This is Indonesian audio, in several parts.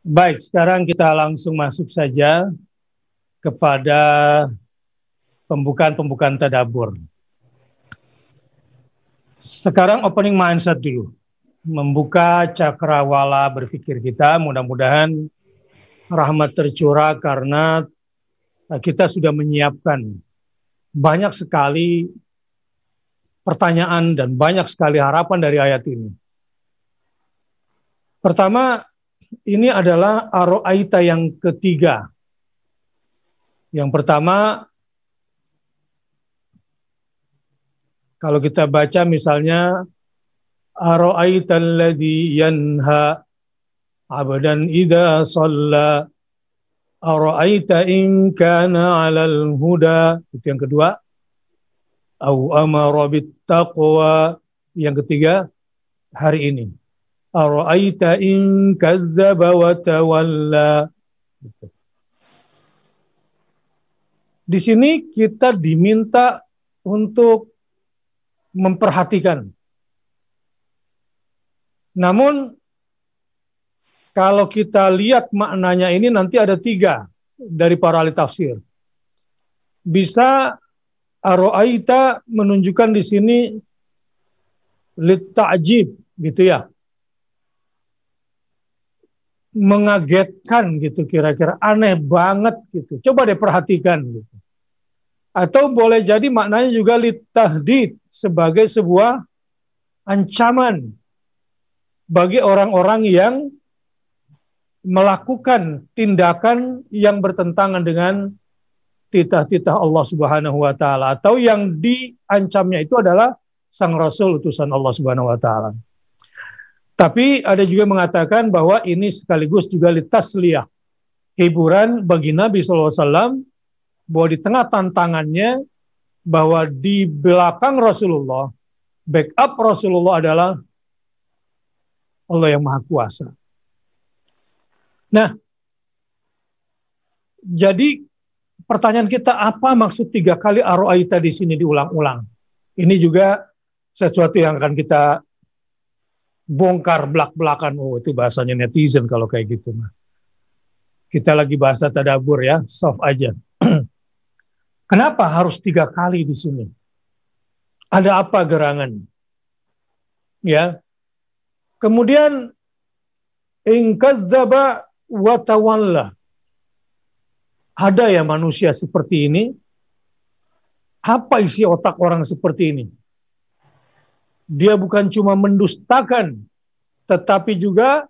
Baik, sekarang kita langsung masuk saja kepada pembukaan tadabbur. Sekarang opening mindset dulu. Membuka cakrawala berpikir kita, mudah-mudahan rahmat tercurah karena kita sudah menyiapkan banyak sekali pertanyaan dan banyak sekali harapan dari ayat ini. Pertama, ini adalah aro'aita yang ketiga. Yang pertama, kalau kita baca misalnya, aro'aita alladhi yanha abdan idha shalla, aro'aita in kana 'alal huda. Itu yang kedua. Au amara bittaqwa. Yang ketiga, hari ini. Aro'aita in kazzaba wa tawalla. Di sini kita diminta untuk memperhatikan. Namun, kalau kita lihat maknanya ini nanti ada 3 dari para ahli tafsir. Bisa aro'aita menunjukkan di sini litta'jib, gitu ya. Mengagetkan gitu, kira-kira aneh banget gitu. Coba deh perhatikan gitu. Atau boleh jadi maknanya juga litahdid, sebagai sebuah ancaman bagi orang-orang yang melakukan tindakan yang bertentangan dengan titah-titah Allah Subhanahu wa taala, atau yang diancamnya itu adalah sang Rasul utusan Allah Subhanahu wa taala. Tapi ada juga mengatakan bahwa ini sekaligus juga litasliyah, hiburan bagi Nabi SAW, bahwa di tengah tantangannya, bahwa di belakang Rasulullah, backup Rasulullah adalah Allah yang Maha Kuasa. Nah, jadi pertanyaan kita, apa maksud 3 kali aro'aita di sini diulang-ulang? Ini juga sesuatu yang akan kita bongkar belak-belakan. Oh, itu bahasanya netizen kalau kayak gitu. Kita lagi bahasa tadabbur ya, soft aja. Kenapa harus 3 kali di sini? Ada apa gerangan? Ya. Kemudian in kadzdzaba wa tawalla. Ada ya manusia seperti ini? Apa isi otak orang seperti ini? Dia bukan cuma mendustakan, tetapi juga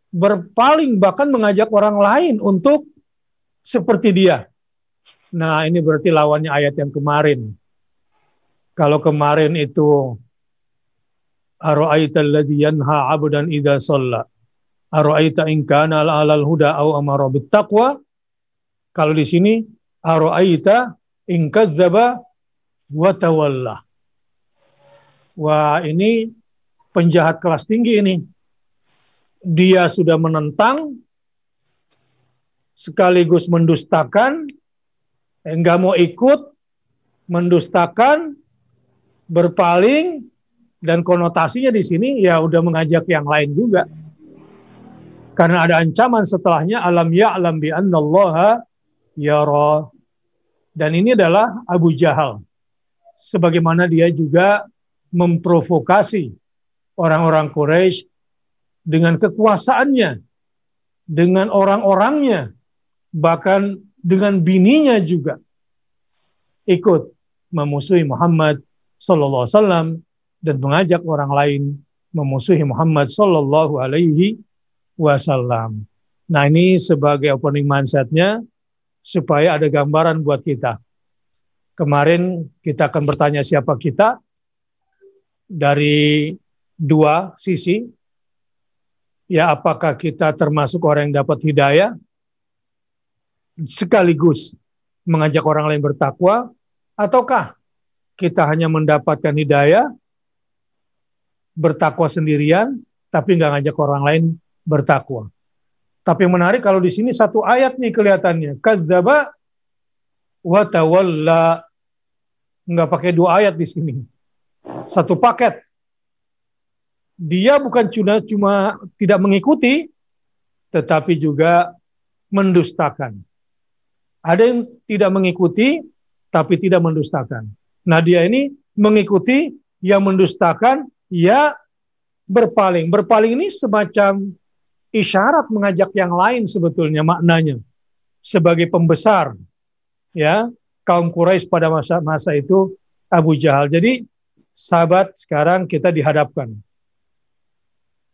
berpaling, bahkan mengajak orang lain untuk seperti dia. Nah, ini berarti lawannya ayat yang kemarin. Kalau kemarin itu aro'aita alladhi yanha 'abdan idza shalla, aro'aita in kana 'alal huda aw amara bittaqwa. Kalau di sini aro'aita in kadzdzaba wa tawalla. Wah, ini penjahat kelas tinggi ini. Dia sudah menentang, sekaligus mendustakan, enggak mau ikut, mendustakan, berpaling, dan konotasinya di sini ya udah mengajak yang lain juga. Karena ada ancaman setelahnya, alam ya'lam bi annallaha yara. Dan ini adalah Abu Jahal. Sebagaimana dia juga memprovokasi orang-orang Quraisy dengan kekuasaannya, dengan orang-orangnya, bahkan dengan bininya juga ikut memusuhi Muhammad sallallahu alaihi wasallam dan mengajak orang lain memusuhi Muhammad sallallahu alaihi wasallam. Nah, ini sebagai opening mindset-nya supaya ada gambaran buat kita. Kemarin kita akan bertanya siapa kita dari 2 sisi. Ya, apakah kita termasuk orang yang dapat hidayah sekaligus mengajak orang lain bertakwa, ataukah kita hanya mendapatkan hidayah bertakwa sendirian tapi nggak ngajak orang lain bertakwa. Tapi yang menarik kalau di sini 1 ayat nih kelihatannya, kadzdzaba wa tawalla. Nggak pakai 2 ayat di sini. 1 paket. Dia bukan cuma tidak mengikuti, tetapi juga mendustakan. Ada yang tidak mengikuti, tapi tidak mendustakan. Nah, dia ini mengikuti, yang mendustakan, ya berpaling. Berpaling ini semacam isyarat mengajak yang lain sebetulnya maknanya. Sebagai pembesar, ya, kaum Quraisy pada masa itu, Abu Jahal. Jadi, sahabat, sekarang kita dihadapkan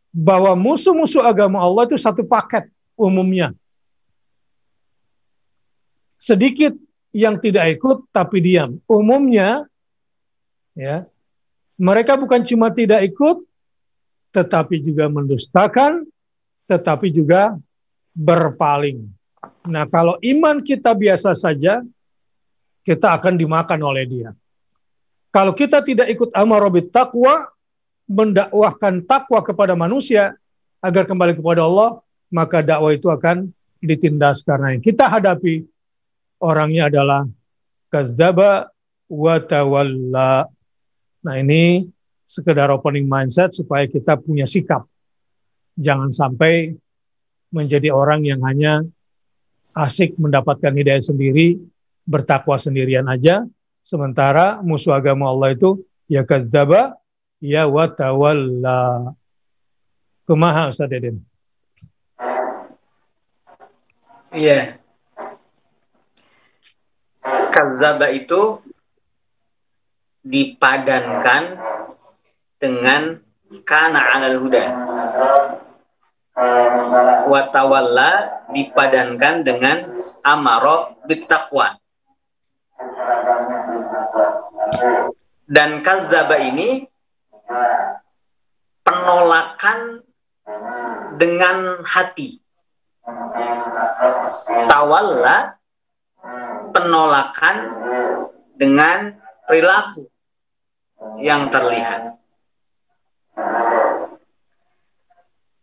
bahwa musuh-musuh agama Allah itu satu paket umumnya. Sedikit yang tidak ikut tapi diam. Umumnya, ya, mereka bukan cuma tidak ikut, tetapi juga mendustakan, tetapi juga berpaling. Nah, kalau iman kita biasa saja, kita akan dimakan oleh dia. Kalau kita tidak ikut amar bit taqwa, mendakwahkan takwa kepada manusia agar kembali kepada Allah, maka dakwah itu akan ditindas. Karena yang kita hadapi orangnya adalah kadzdzaba wa tawalla. Nah, ini sekedar opening mindset supaya kita punya sikap. Jangan sampai menjadi orang yang hanya asik mendapatkan hidayah sendiri, bertakwa sendirian aja, sementara musuh agama Allah itu ya kadzdzaba ya wa tawalla. Kumaha Ustaz Deden? Iya. Kadzdzaba itu dipadankan dengan kana 'alal huda. Wa tawalla dipadankan dengan amara bit taqwa. Dan kadzdzaba ini penolakan dengan hati. Tawalla penolakan dengan perilaku yang terlihat.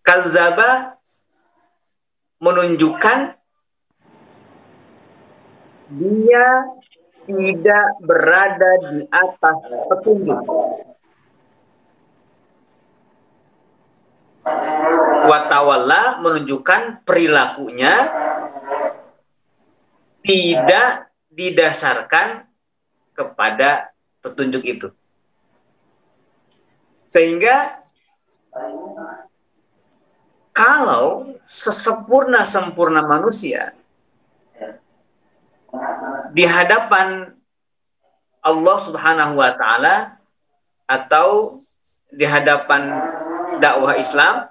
Kadzdzaba menunjukkan dia tidak berada di atas petunjuk. Wa tawalla menunjukkan perilakunya tidak didasarkan kepada petunjuk itu. Sehingga kalau sesempurna-sempurna manusia di hadapan Allah Subhanahu wa taala atau di hadapan dakwah Islam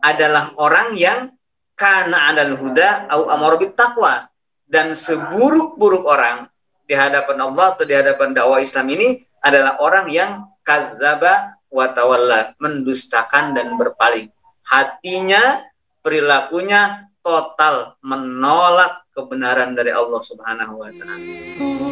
adalah orang yang kana 'alal huda au amara bit taqwa, dan seburuk-buruk orang di hadapan Allah atau di hadapan dakwah Islam ini adalah orang yang kadzdzaba wa tawalla, mendustakan dan berpaling. Hatinya, perilakunya total menolak kebenaran dari Allah Subhanahu wa taala.